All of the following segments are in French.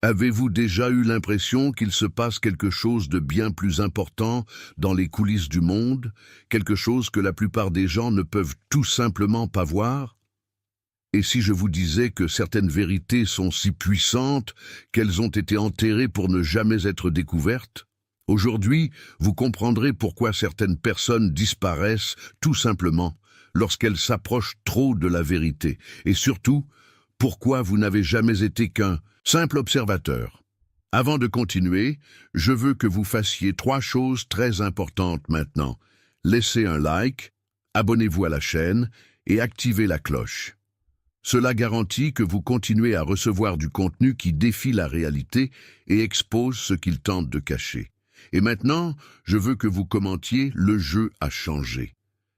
Avez-vous déjà eu l'impression qu'il se passe quelque chose de bien plus important dans les coulisses du monde, quelque chose que la plupart des gens ne peuvent tout simplement pas voir? Et si je vous disais que certaines vérités sont si puissantes qu'elles ont été enterrées pour ne jamais être découvertes? Aujourd'hui, vous comprendrez pourquoi certaines personnes disparaissent tout simplement lorsqu'elles s'approchent trop de la vérité, et surtout, pourquoi vous n'avez jamais été qu'un simple observateur. Avant de continuer, je veux que vous fassiez 3 choses très importantes maintenant. Laissez un like, abonnez-vous à la chaîne et activez la cloche. Cela garantit que vous continuez à recevoir du contenu qui défie la réalité et expose ce qu'il tente de cacher. Et maintenant, je veux que vous commentiez « Le jeu a changé ».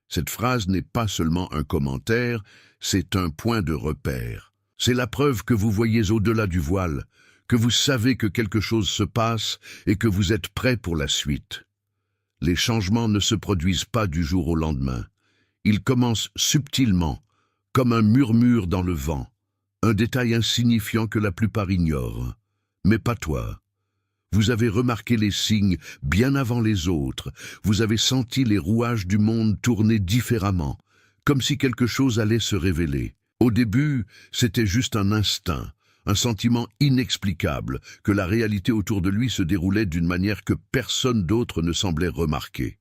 Cette phrase n'est pas seulement un commentaire, c'est un point de repère. C'est la preuve que vous voyez au-delà du voile, que vous savez que quelque chose se passe et que vous êtes prêt pour la suite. Les changements ne se produisent pas du jour au lendemain. Ils commencent subtilement, comme un murmure dans le vent, un détail insignifiant que la plupart ignorent. Mais pas toi. Vous avez remarqué les signes bien avant les autres, vous avez senti les rouages du monde tourner différemment, comme si quelque chose allait se révéler. Au début, c'était juste un instinct, un sentiment inexplicable, que la réalité autour de lui se déroulait d'une manière que personne d'autre ne semblait remarquer.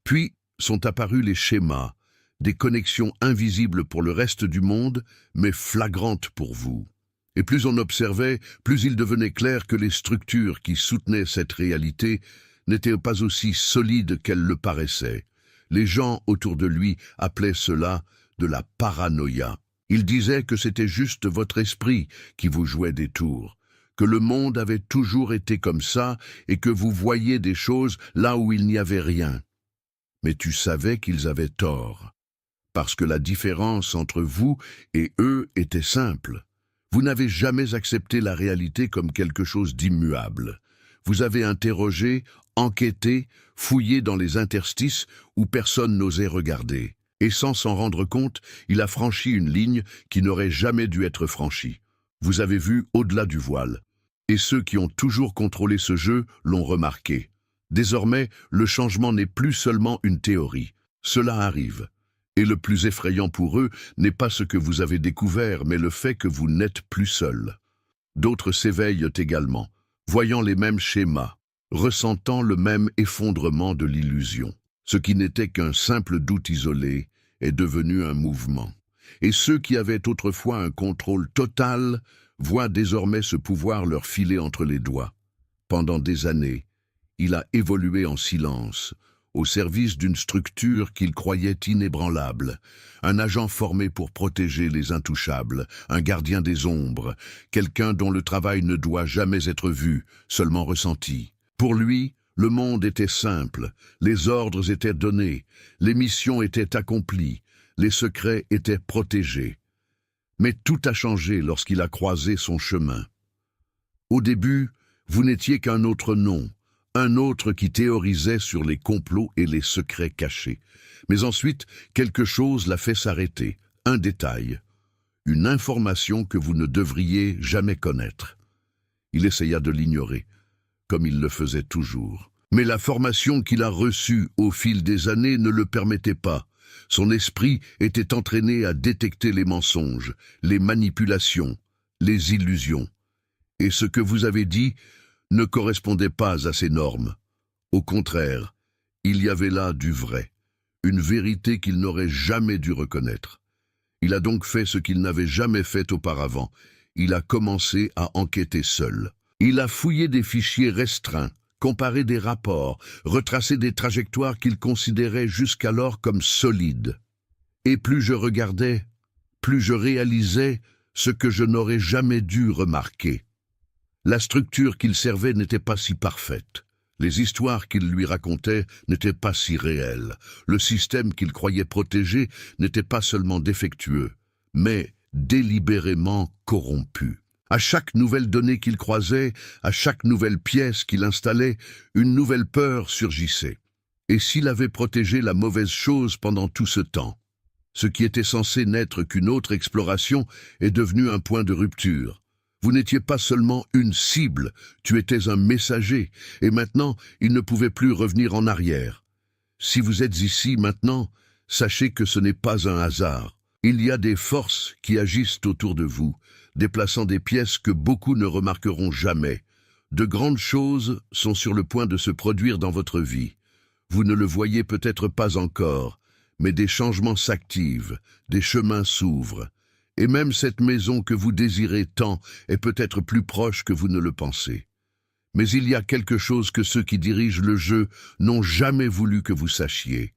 Puis sont apparus les schémas, des connexions invisibles pour le reste du monde, mais flagrantes pour vous. Et plus on observait, plus il devenait clair que les structures qui soutenaient cette réalité n'étaient pas aussi solides qu'elles le paraissaient. Les gens autour de lui appelaient cela de la paranoïa. Ils disaient que c'était juste votre esprit qui vous jouait des tours, que le monde avait toujours été comme ça et que vous voyiez des choses là où il n'y avait rien. Mais tu savais qu'ils avaient tort, parce que la différence entre vous et eux était simple. Vous n'avez jamais accepté la réalité comme quelque chose d'immuable. Vous avez interrogé, enquêté, fouillé dans les interstices où personne n'osait regarder. Et sans s'en rendre compte, il a franchi une ligne qui n'aurait jamais dû être franchie. Vous avez vu au-delà du voile. Et ceux qui ont toujours contrôlé ce jeu l'ont remarqué. Désormais, le changement n'est plus seulement une théorie. Cela arrive. Et le plus effrayant pour eux n'est pas ce que vous avez découvert, mais le fait que vous n'êtes plus seul. D'autres s'éveillent également, voyant les mêmes schémas, ressentant le même effondrement de l'illusion. Ce qui n'était qu'un simple doute isolé est devenu un mouvement. Et ceux qui avaient autrefois un contrôle total voient désormais ce pouvoir leur filer entre les doigts. Pendant des années, il a évolué en silence, au service d'une structure qu'il croyait inébranlable, un agent formé pour protéger les intouchables, un gardien des ombres, quelqu'un dont le travail ne doit jamais être vu, seulement ressenti. Pour lui, le monde était simple, les ordres étaient donnés, les missions étaient accomplies, les secrets étaient protégés. Mais tout a changé lorsqu'il a croisé son chemin. Au début, vous n'étiez qu'un autre nom, un autre qui théorisait sur les complots et les secrets cachés. Mais ensuite, quelque chose l'a fait s'arrêter, un détail, une information que vous ne devriez jamais connaître. Il essaya de l'ignorer, comme il le faisait toujours. Mais la formation qu'il a reçue au fil des années ne le permettait pas. Son esprit était entraîné à détecter les mensonges, les manipulations, les illusions. Et ce que vous avez dit ne correspondait pas à ces normes. Au contraire, il y avait là du vrai, une vérité qu'il n'aurait jamais dû reconnaître. Il a donc fait ce qu'il n'avait jamais fait auparavant. Il a commencé à enquêter seul. Il a fouillé des fichiers restreints, comparé des rapports, retracé des trajectoires qu'il considérait jusqu'alors comme solides. Et plus je regardais, plus je réalisais ce que je n'aurais jamais dû remarquer. La structure qu'il servait n'était pas si parfaite. Les histoires qu'il lui racontait n'étaient pas si réelles. Le système qu'il croyait protéger n'était pas seulement défectueux, mais délibérément corrompu. À chaque nouvelle donnée qu'il croisait, à chaque nouvelle pièce qu'il installait, une nouvelle peur surgissait. Et s'il avait protégé la mauvaise chose pendant tout ce temps, ce qui était censé n'être qu'une autre exploration est devenu un point de rupture. Vous n'étiez pas seulement une cible, tu étais un messager, et maintenant, il ne pouvait plus revenir en arrière. Si vous êtes ici maintenant, sachez que ce n'est pas un hasard. Il y a des forces qui agissent autour de vous, déplaçant des pièces que beaucoup ne remarqueront jamais. De grandes choses sont sur le point de se produire dans votre vie. Vous ne le voyez peut-être pas encore, mais des changements s'activent, des chemins s'ouvrent. Et même cette maison que vous désirez tant est peut-être plus proche que vous ne le pensez. Mais il y a quelque chose que ceux qui dirigent le jeu n'ont jamais voulu que vous sachiez.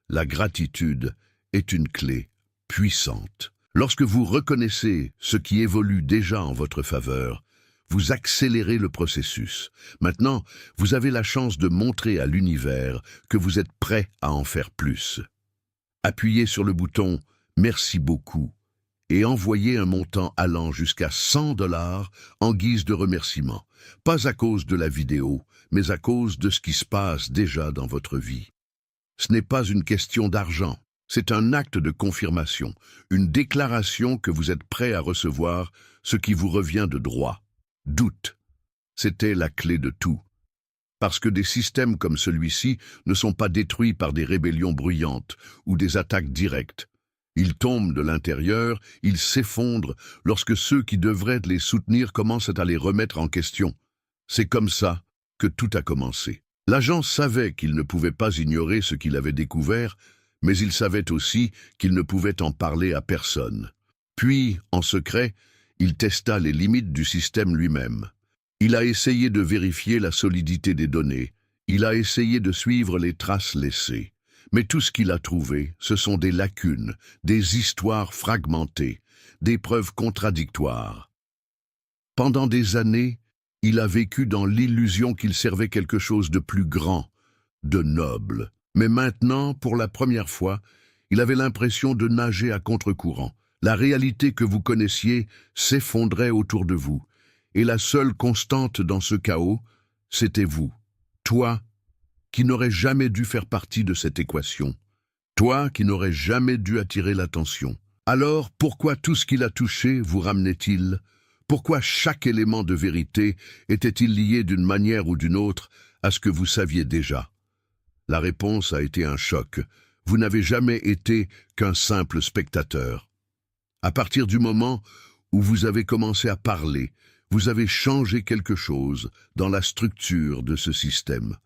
La gratitude est une clé puissante. Lorsque vous reconnaissez ce qui évolue déjà en votre faveur, vous accélérez le processus. Maintenant, vous avez la chance de montrer à l'univers que vous êtes prêt à en faire plus. Appuyez sur le bouton « Merci beaucoup » et envoyez un montant allant jusqu'à 100 $ en guise de remerciement. Pas à cause de la vidéo, mais à cause de ce qui se passe déjà dans votre vie. Ce n'est pas une question d'argent, c'est un acte de confirmation, une déclaration que vous êtes prêt à recevoir ce qui vous revient de droit. Doute. C'était la clé de tout. Parce que des systèmes comme celui-ci ne sont pas détruits par des rébellions bruyantes ou des attaques directes. Ils tombent de l'intérieur, ils s'effondrent lorsque ceux qui devraient les soutenir commencent à les remettre en question. C'est comme ça que tout a commencé. L'agent savait qu'il ne pouvait pas ignorer ce qu'il avait découvert, mais il savait aussi qu'il ne pouvait en parler à personne. Puis, en secret, il testa les limites du système lui-même. Il a essayé de vérifier la solidité des données. Il a essayé de suivre les traces laissées. Mais tout ce qu'il a trouvé, ce sont des lacunes, des histoires fragmentées, des preuves contradictoires. Pendant des années, il a vécu dans l'illusion qu'il servait quelque chose de plus grand, de noble. Mais maintenant, pour la première fois, il avait l'impression de nager à contre-courant. La réalité que vous connaissiez s'effondrait autour de vous. Et la seule constante dans ce chaos, c'était vous. Toi, qui n'aurais jamais dû faire partie de cette équation. Toi, qui n'aurais jamais dû attirer l'attention. Alors, pourquoi tout ce qu'il a touché vous ramenait-il? Pourquoi chaque élément de vérité était-il lié d'une manière ou d'une autre à ce que vous saviez déjà? La réponse a été un choc. Vous n'avez jamais été qu'un simple spectateur. À partir du moment où vous avez commencé à parler, vous avez changé quelque chose dans la structure de ce système.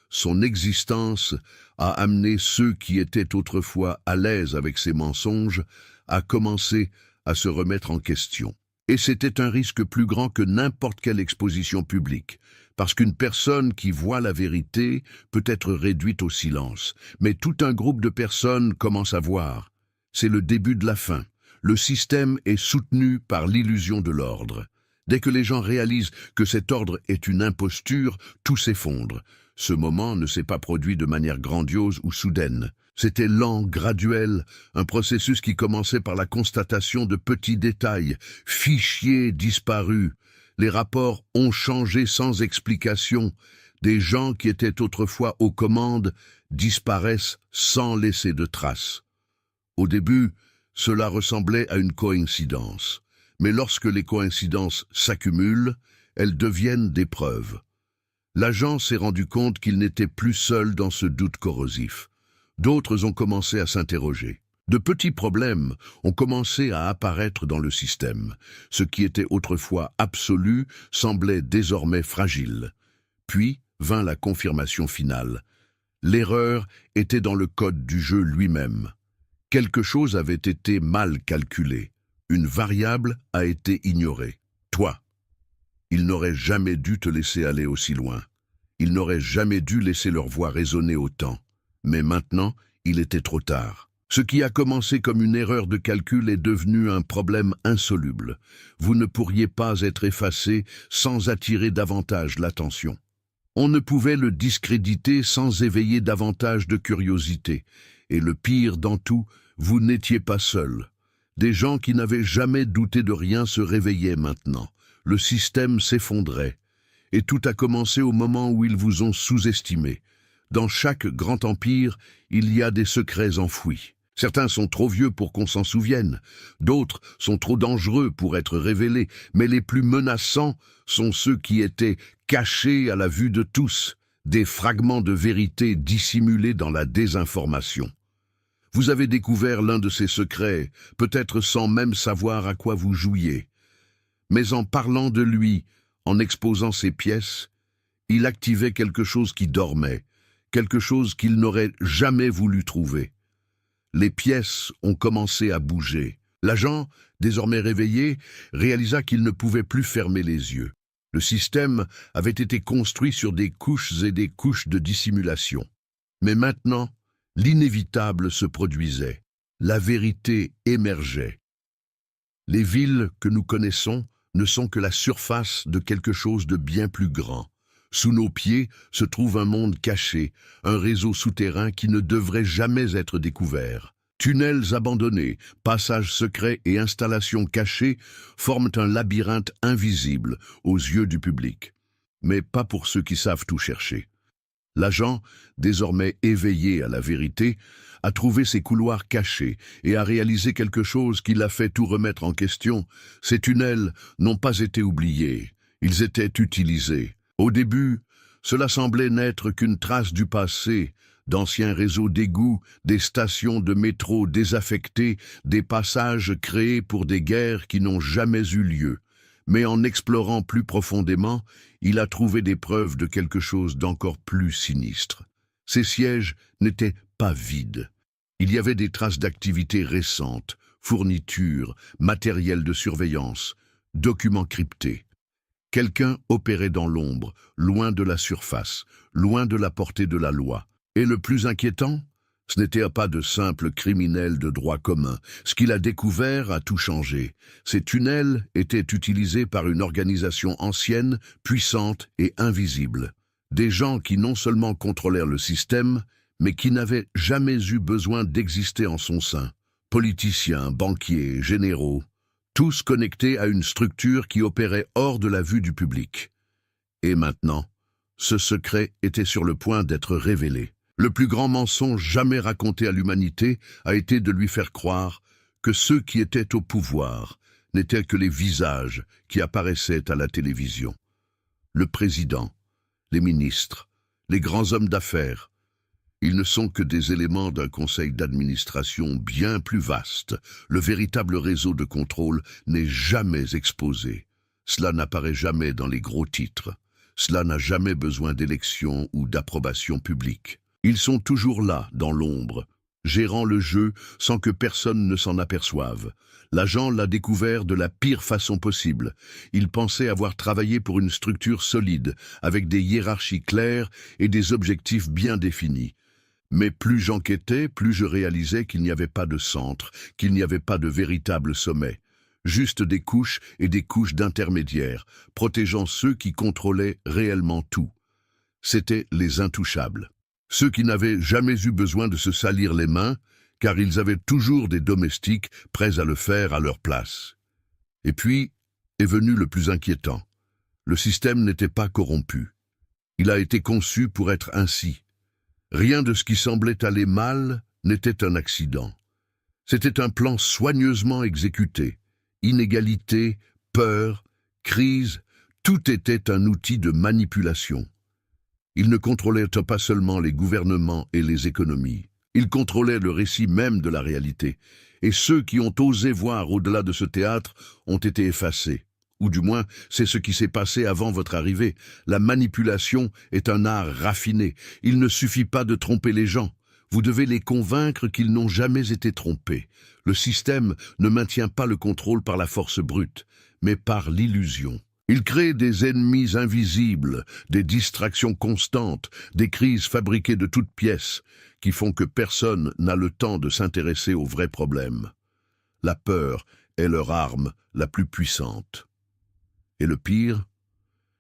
Son existence a amené ceux qui étaient autrefois à l'aise avec ces mensonges à commencer à se remettre en question. Et c'était un risque plus grand que n'importe quelle exposition publique, parce qu'une personne qui voit la vérité peut être réduite au silence. Mais tout un groupe de personnes commence à voir. C'est le début de la fin. Le système est soutenu par l'illusion de l'ordre. Dès que les gens réalisent que cet ordre est une imposture, tout s'effondre. Ce moment ne s'est pas produit de manière grandiose ou soudaine. C'était lent, graduel, un processus qui commençait par la constatation de petits détails, fichiers disparus. Les rapports ont changé sans explication. Des gens qui étaient autrefois aux commandes disparaissent sans laisser de traces. Au début, cela ressemblait à une coïncidence. Mais lorsque les coïncidences s'accumulent, elles deviennent des preuves. L'agent s'est rendu compte qu'il n'était plus seul dans ce doute corrosif. D'autres ont commencé à s'interroger. De petits problèmes ont commencé à apparaître dans le système. Ce qui était autrefois absolu semblait désormais fragile. Puis vint la confirmation finale. L'erreur était dans le code du jeu lui-même. Quelque chose avait été mal calculé. Une variable a été ignorée. Toi. Ils n'auraient jamais dû te laisser aller aussi loin. Ils n'auraient jamais dû laisser leur voix résonner autant. Mais maintenant, il était trop tard. Ce qui a commencé comme une erreur de calcul est devenu un problème insoluble. Vous ne pourriez pas être effacé sans attirer davantage l'attention. On ne pouvait le discréditer sans éveiller davantage de curiosité. Et le pire dans tout, vous n'étiez pas seul. Des gens qui n'avaient jamais douté de rien se réveillaient maintenant. Le système s'effondrait. Et tout a commencé au moment où ils vous ont sous-estimé. Dans chaque grand empire, il y a des secrets enfouis. Certains sont trop vieux pour qu'on s'en souvienne, d'autres sont trop dangereux pour être révélés, mais les plus menaçants sont ceux qui étaient cachés à la vue de tous, des fragments de vérité dissimulés dans la désinformation. Vous avez découvert l'un de ces secrets, peut-être sans même savoir à quoi vous jouiez. Mais en parlant de lui, en exposant ses pièces, il activait quelque chose qui dormait, quelque chose qu'il n'aurait jamais voulu trouver. Les pièces ont commencé à bouger. L'agent, désormais réveillé, réalisa qu'il ne pouvait plus fermer les yeux. Le système avait été construit sur des couches et des couches de dissimulation. Mais maintenant, l'inévitable se produisait. La vérité émergeait. Les villes que nous connaissons ne sont que la surface de quelque chose de bien plus grand. Sous nos pieds se trouve un monde caché, un réseau souterrain qui ne devrait jamais être découvert. Tunnels abandonnés, passages secrets et installations cachées forment un labyrinthe invisible aux yeux du public. Mais pas pour ceux qui savent tout chercher. L'agent, désormais éveillé à la vérité, a trouvé ces couloirs cachés et a réalisé quelque chose qui l'a fait tout remettre en question. Ces tunnels n'ont pas été oubliés, ils étaient utilisés. Au début, cela semblait n'être qu'une trace du passé, d'anciens réseaux d'égouts, des stations de métro désaffectées, des passages créés pour des guerres qui n'ont jamais eu lieu. Mais en explorant plus profondément, il a trouvé des preuves de quelque chose d'encore plus sinistre. Ces sièges n'étaient pas vides. Il y avait des traces d'activités récentes, fournitures, matériel de surveillance, documents cryptés. Quelqu'un opérait dans l'ombre, loin de la surface, loin de la portée de la loi. Et le plus inquiétant, ce n'était pas de simples criminels de droit commun. Ce qu'il a découvert a tout changé. Ces tunnels étaient utilisés par une organisation ancienne, puissante et invisible. Des gens qui non seulement contrôlèrent le système, mais qui n'avaient jamais eu besoin d'exister en son sein. Politiciens, banquiers, généraux, tous connectés à une structure qui opérait hors de la vue du public. Et maintenant, ce secret était sur le point d'être révélé. Le plus grand mensonge jamais raconté à l'humanité a été de lui faire croire que ceux qui étaient au pouvoir n'étaient que les visages qui apparaissaient à la télévision. Le président, les ministres, les grands hommes d'affaires, ils ne sont que des éléments d'un conseil d'administration bien plus vaste. Le véritable réseau de contrôle n'est jamais exposé. Cela n'apparaît jamais dans les gros titres. Cela n'a jamais besoin d'élection ou d'approbation publique. Ils sont toujours là, dans l'ombre, gérant le jeu sans que personne ne s'en aperçoive. L'agent l'a découvert de la pire façon possible. Il pensait avoir travaillé pour une structure solide, avec des hiérarchies claires et des objectifs bien définis. Mais plus j'enquêtais, plus je réalisais qu'il n'y avait pas de centre, qu'il n'y avait pas de véritable sommet. Juste des couches et des couches d'intermédiaires, protégeant ceux qui contrôlaient réellement tout. C'étaient les intouchables. Ceux qui n'avaient jamais eu besoin de se salir les mains, car ils avaient toujours des domestiques prêts à le faire à leur place. Et puis est venu le plus inquiétant. Le système n'était pas corrompu. Il a été conçu pour être ainsi. Rien de ce qui semblait aller mal n'était un accident. C'était un plan soigneusement exécuté. Inégalité, peur, crise, tout était un outil de manipulation. Il ne contrôlait pas seulement les gouvernements et les économies. Il contrôlait le récit même de la réalité. Et ceux qui ont osé voir au-delà de ce théâtre ont été effacés. Ou du moins, c'est ce qui s'est passé avant votre arrivée. La manipulation est un art raffiné. Il ne suffit pas de tromper les gens. Vous devez les convaincre qu'ils n'ont jamais été trompés. Le système ne maintient pas le contrôle par la force brute, mais par l'illusion. Il crée des ennemis invisibles, des distractions constantes, des crises fabriquées de toutes pièces, qui font que personne n'a le temps de s'intéresser aux vrais problèmes. La peur est leur arme la plus puissante. Et le pire,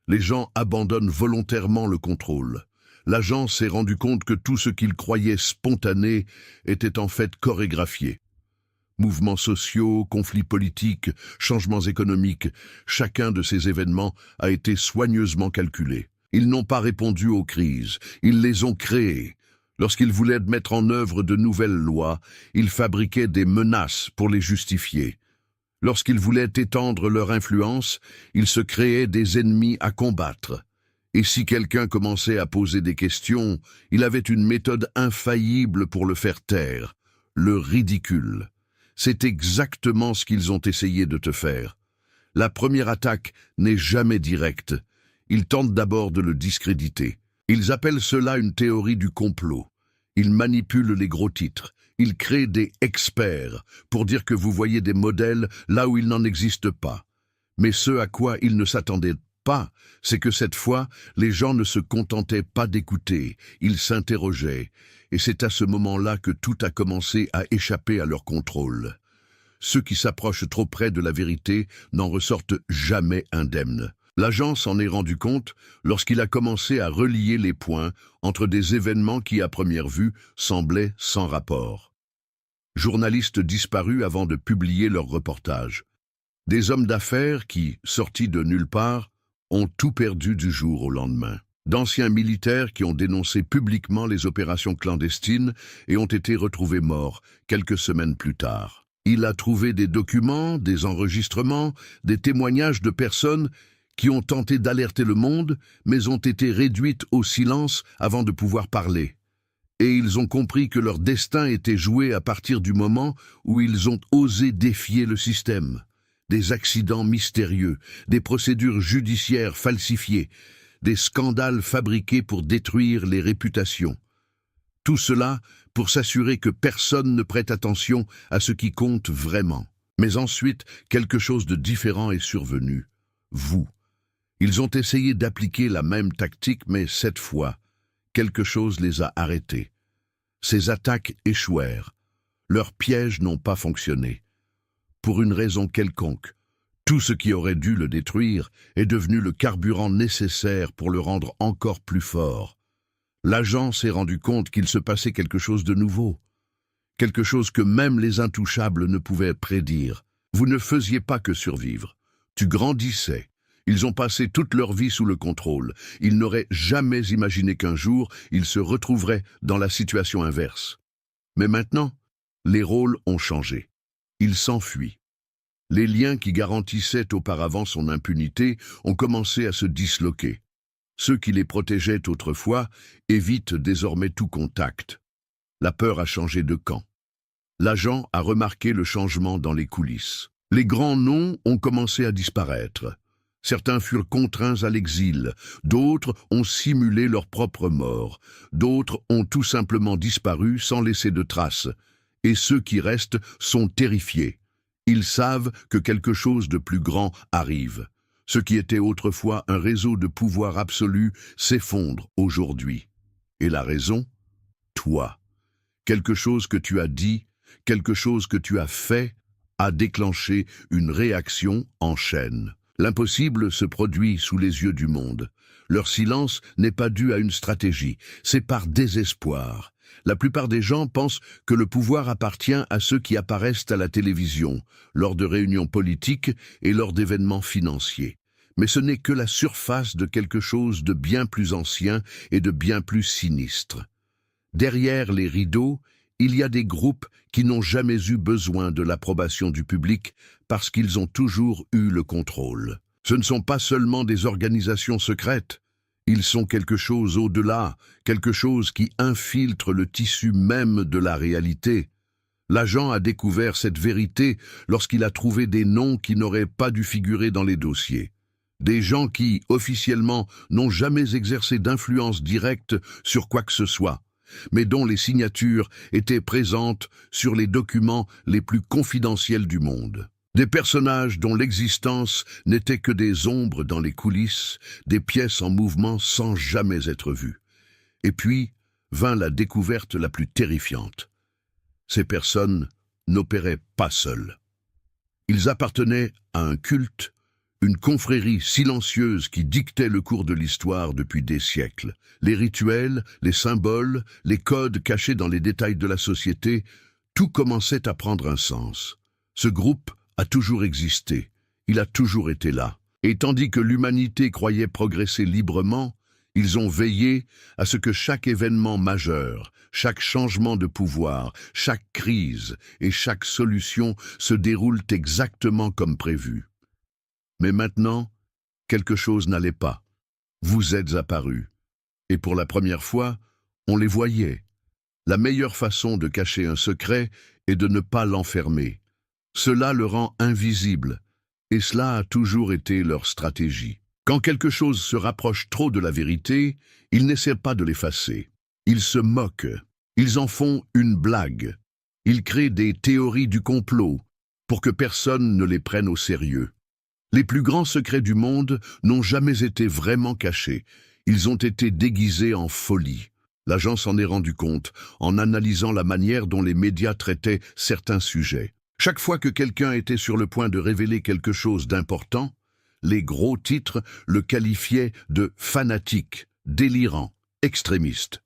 les gens abandonnent volontairement le contrôle. L'agent s'est rendu compte que tout ce qu'il croyait spontané était en fait chorégraphié. Mouvements sociaux, conflits politiques, changements économiques, chacun de ces événements a été soigneusement calculé. Ils n'ont pas répondu aux crises, ils les ont créées. Lorsqu'ils voulaient mettre en œuvre de nouvelles lois, ils fabriquaient des menaces pour les justifier. Lorsqu'ils voulaient étendre leur influence, ils se créaient des ennemis à combattre. Et si quelqu'un commençait à poser des questions, il avait une méthode infaillible pour le faire taire, le ridicule. C'est exactement ce qu'ils ont essayé de te faire. La première attaque n'est jamais directe. Ils tentent d'abord de le discréditer. Ils appellent cela une théorie du complot. Ils manipulent les gros titres. Ils créent des experts pour dire que vous voyez des modèles là où il n'en existe pas. Mais ce à quoi ils ne s'attendaient pas, c'est que cette fois, les gens ne se contentaient pas d'écouter, ils s'interrogeaient. Et c'est à ce moment-là que tout a commencé à échapper à leur contrôle. Ceux qui s'approchent trop près de la vérité n'en ressortent jamais indemnes. L'agent s'en est rendu compte lorsqu'il a commencé à relier les points entre des événements qui, à première vue, semblaient sans rapport. Journalistes disparus avant de publier leur reportage. Des hommes d'affaires qui, sortis de nulle part, ont tout perdu du jour au lendemain. D'anciens militaires qui ont dénoncé publiquement les opérations clandestines et ont été retrouvés morts quelques semaines plus tard. Il a trouvé des documents, des enregistrements, des témoignages de personnes qui ont tenté d'alerter le monde, mais ont été réduites au silence avant de pouvoir parler. Et ils ont compris que leur destin était joué à partir du moment où ils ont osé défier le système. Des accidents mystérieux, des procédures judiciaires falsifiées, des scandales fabriqués pour détruire les réputations. Tout cela pour s'assurer que personne ne prête attention à ce qui compte vraiment. Mais ensuite, quelque chose de différent est survenu. Vous. Ils ont essayé d'appliquer la même tactique, mais cette fois, quelque chose les a arrêtés. Ces attaques échouèrent. Leurs pièges n'ont pas fonctionné. Pour une raison quelconque, tout ce qui aurait dû le détruire est devenu le carburant nécessaire pour le rendre encore plus fort. L'agent s'est rendu compte qu'il se passait quelque chose de nouveau, quelque chose que même les intouchables ne pouvaient prédire. Vous ne faisiez pas que survivre, tu grandissais. Ils ont passé toute leur vie sous le contrôle. Ils n'auraient jamais imaginé qu'un jour, ils se retrouveraient dans la situation inverse. Mais maintenant, les rôles ont changé. Ils s'enfuient. Les liens qui garantissaient auparavant son impunité ont commencé à se disloquer. Ceux qui les protégeaient autrefois évitent désormais tout contact. La peur a changé de camp. L'agent a remarqué le changement dans les coulisses. Les grands noms ont commencé à disparaître. Certains furent contraints à l'exil, d'autres ont simulé leur propre mort, d'autres ont tout simplement disparu sans laisser de traces, et ceux qui restent sont terrifiés. Ils savent que quelque chose de plus grand arrive. Ce qui était autrefois un réseau de pouvoir absolu s'effondre aujourd'hui. Et la raison? Toi. Quelque chose que tu as dit, quelque chose que tu as fait, a déclenché une réaction en chaîne. L'impossible se produit sous les yeux du monde. Leur silence n'est pas dû à une stratégie, c'est par désespoir. La plupart des gens pensent que le pouvoir appartient à ceux qui apparaissent à la télévision, lors de réunions politiques et lors d'événements financiers. Mais ce n'est que la surface de quelque chose de bien plus ancien et de bien plus sinistre. Derrière les rideaux, il y a des groupes qui n'ont jamais eu besoin de l'approbation du public parce qu'ils ont toujours eu le contrôle. Ce ne sont pas seulement des organisations secrètes, ils sont quelque chose au-delà, quelque chose qui infiltre le tissu même de la réalité. L'agent a découvert cette vérité lorsqu'il a trouvé des noms qui n'auraient pas dû figurer dans les dossiers. Des gens qui, officiellement, n'ont jamais exercé d'influence directe sur quoi que ce soit, mais dont les signatures étaient présentes sur les documents les plus confidentiels du monde. Des personnages dont l'existence n'était que des ombres dans les coulisses, des pièces en mouvement sans jamais être vues. Et puis vint la découverte la plus terrifiante. Ces personnes n'opéraient pas seules. Ils appartenaient à un culte, une confrérie silencieuse qui dictait le cours de l'histoire depuis des siècles. Les rituels, les symboles, les codes cachés dans les détails de la société, tout commençait à prendre un sens. Ce groupe a toujours existé, il a toujours été là. Et tandis que l'humanité croyait progresser librement, Ils ont veillé à ce que chaque événement majeur, chaque changement de pouvoir, chaque crise et chaque solution se déroulent exactement comme prévu. Mais maintenant, quelque chose n'allait pas. Vous êtes apparus. Et pour la première fois, on les voyait. La meilleure façon de cacher un secret est de ne pas l'enfermer. Cela le rend invisible, et cela a toujours été leur stratégie. Quand quelque chose se rapproche trop de la vérité, ils n'essaient pas de l'effacer. Ils se moquent. Ils en font une blague. Ils créent des théories du complot pour que personne ne les prenne au sérieux. Les plus grands secrets du monde n'ont jamais été vraiment cachés. Ils ont été déguisés en folie. L'agent s'en est rendu compte en analysant la manière dont les médias traitaient certains sujets. Chaque fois que quelqu'un était sur le point de révéler quelque chose d'important, les gros titres le qualifiaient de fanatique, délirant, extrémiste.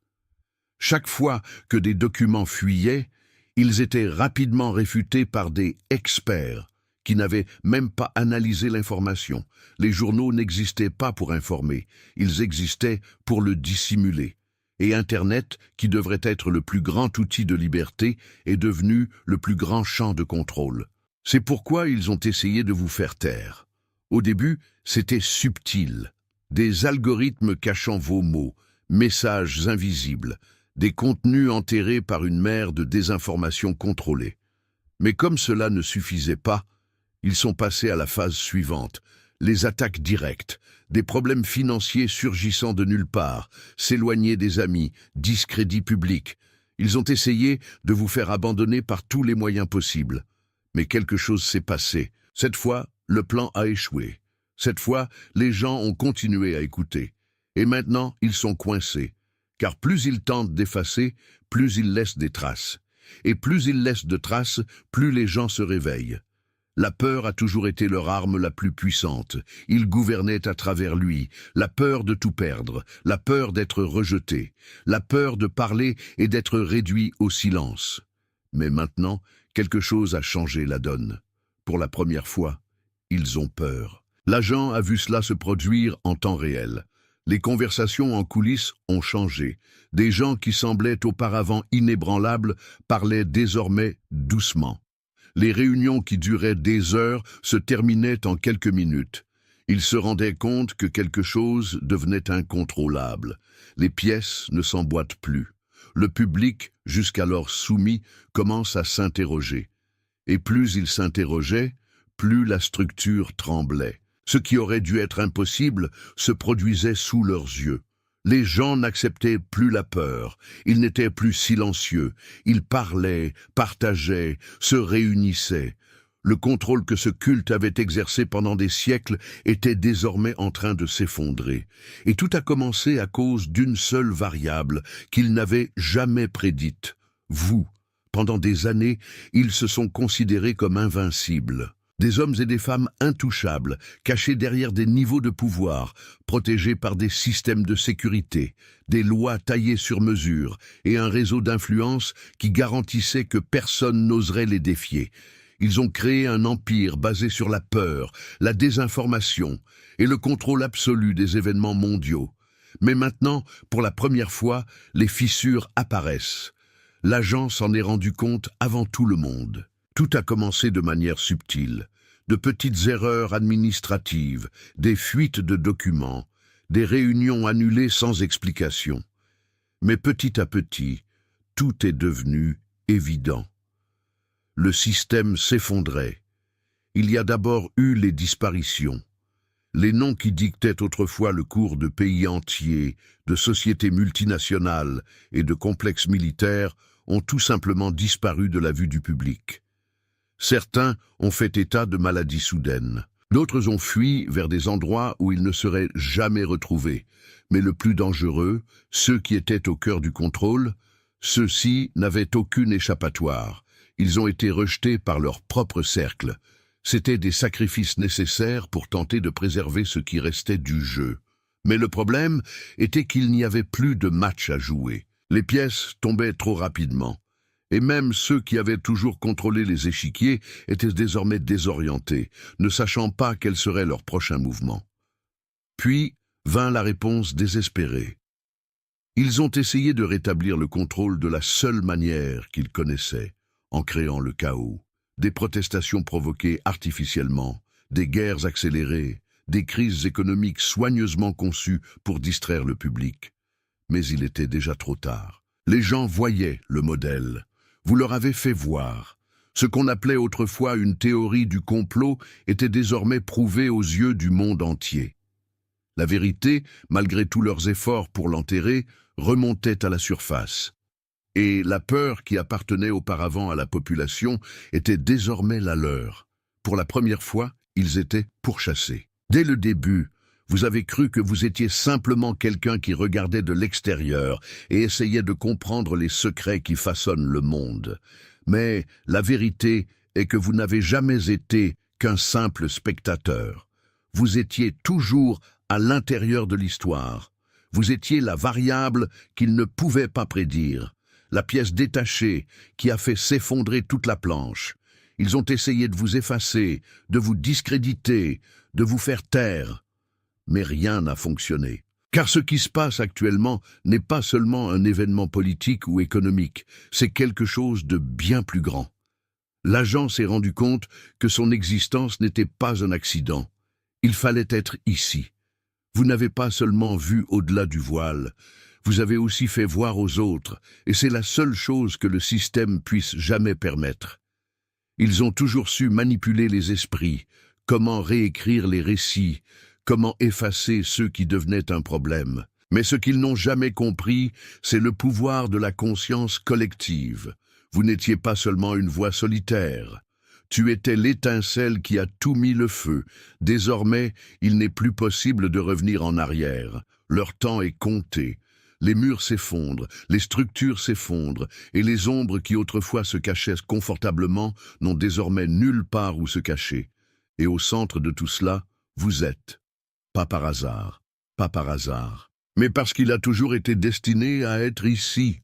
Chaque fois que des documents fuyaient, ils étaient rapidement réfutés par des experts qui n'avaient même pas analysé l'information. Les journaux n'existaient pas pour informer, ils existaient pour le dissimuler. Et Internet, qui devrait être le plus grand outil de liberté, est devenu le plus grand champ de contrôle. C'est pourquoi ils ont essayé de vous faire taire. Au début, c'était subtil. Des algorithmes cachant vos mots, messages invisibles, des contenus enterrés par une mer de désinformation contrôlée. Mais comme cela ne suffisait pas, ils sont passés à la phase suivante, les attaques directes, des problèmes financiers surgissant de nulle part, s'éloigner des amis, discrédit public. Ils ont essayé de vous faire abandonner par tous les moyens possibles. Mais quelque chose s'est passé. Cette fois, le plan a échoué. Cette fois, les gens ont continué à écouter. Et maintenant, ils sont coincés. Car plus ils tentent d'effacer, plus ils laissent des traces. Et plus ils laissent de traces, plus les gens se réveillent. La peur a toujours été leur arme la plus puissante. Ils gouvernaient à travers lui. La peur de tout perdre, la peur d'être rejeté, la peur de parler et d'être réduit au silence. Mais maintenant, quelque chose a changé la donne. Pour la première fois, ils ont peur. L'agent a vu cela se produire en temps réel. Les conversations en coulisses ont changé. Des gens qui semblaient auparavant inébranlables parlaient désormais doucement. Les réunions qui duraient des heures se terminaient en quelques minutes. Ils se rendaient compte que quelque chose devenait incontrôlable. Les pièces ne s'emboîtent plus. Le public, jusqu'alors soumis, commence à s'interroger. Et plus il s'interrogeait, plus la structure tremblait. Ce qui aurait dû être impossible se produisait sous leurs yeux. Les gens n'acceptaient plus la peur, ils n'étaient plus silencieux, ils parlaient, partageaient, se réunissaient. Le contrôle que ce culte avait exercé pendant des siècles était désormais en train de s'effondrer. Et tout a commencé à cause d'une seule variable qu'ils n'avaient jamais prédite. Vous. Pendant des années, ils se sont considérés comme invincibles. Des hommes et des femmes intouchables, cachés derrière des niveaux de pouvoir, protégés par des systèmes de sécurité, des lois taillées sur mesure et un réseau d'influence qui garantissait que personne n'oserait les défier. Ils ont créé un empire basé sur la peur, la désinformation et le contrôle absolu des événements mondiaux. Mais maintenant, pour la première fois, les fissures apparaissent. L'agent s'en est rendu compte avant tout le monde. Tout a commencé de manière subtile. De petites erreurs administratives, des fuites de documents, des réunions annulées sans explication. Mais petit à petit, tout est devenu évident. Le système s'effondrait. Il y a d'abord eu les disparitions. Les noms qui dictaient autrefois le cours de pays entiers, de sociétés multinationales et de complexes militaires ont tout simplement disparu de la vue du public. Certains ont fait état de maladies soudaines. D'autres ont fui vers des endroits où ils ne seraient jamais retrouvés. Mais le plus dangereux, ceux qui étaient au cœur du contrôle, ceux-ci n'avaient aucune échappatoire. Ils ont été rejetés par leur propre cercle. C'étaient des sacrifices nécessaires pour tenter de préserver ce qui restait du jeu. Mais le problème était qu'il n'y avait plus de match à jouer. Les pièces tombaient trop rapidement. Et même ceux qui avaient toujours contrôlé les échiquiers étaient désormais désorientés, ne sachant pas quel serait leur prochain mouvement. Puis, vint la réponse désespérée. Ils ont essayé de rétablir le contrôle de la seule manière qu'ils connaissaient, en créant le chaos, des protestations provoquées artificiellement, des guerres accélérées, des crises économiques soigneusement conçues pour distraire le public. Mais il était déjà trop tard. Les gens voyaient le modèle. Vous leur avez fait voir. Ce qu'on appelait autrefois une théorie du complot était désormais prouvé aux yeux du monde entier. La vérité, malgré tous leurs efforts pour l'enterrer, remontait à la surface. Et la peur qui appartenait auparavant à la population était désormais la leur. Pour la première fois, ils étaient pourchassés. Dès le début, vous avez cru que vous étiez simplement quelqu'un qui regardait de l'extérieur et essayait de comprendre les secrets qui façonnent le monde. Mais la vérité est que vous n'avez jamais été qu'un simple spectateur. Vous étiez toujours à l'intérieur de l'histoire. Vous étiez la variable qu'ils ne pouvaient pas prédire, la pièce détachée qui a fait s'effondrer toute la planche. Ils ont essayé de vous effacer, de vous discréditer, de vous faire taire. Mais rien n'a fonctionné. Car ce qui se passe actuellement n'est pas seulement un événement politique ou économique, c'est quelque chose de bien plus grand. L'agent s'est rendu compte que son existence n'était pas un accident. Il fallait être ici. Vous n'avez pas seulement vu au-delà du voile, vous avez aussi fait voir aux autres, et c'est la seule chose que le système puisse jamais permettre. Ils ont toujours su manipuler les esprits, comment réécrire les récits, comment effacer ceux qui devenaient un problème. Mais ce qu'ils n'ont jamais compris, c'est le pouvoir de la conscience collective. Vous n'étiez pas seulement une voix solitaire. Tu étais l'étincelle qui a tout mis le feu. Désormais, il n'est plus possible de revenir en arrière. Leur temps est compté. Les murs s'effondrent, les structures s'effondrent, et les ombres qui autrefois se cachaient confortablement n'ont désormais nulle part où se cacher. Et au centre de tout cela, vous êtes. Pas par hasard, mais parce qu'il a toujours été destiné à être ici.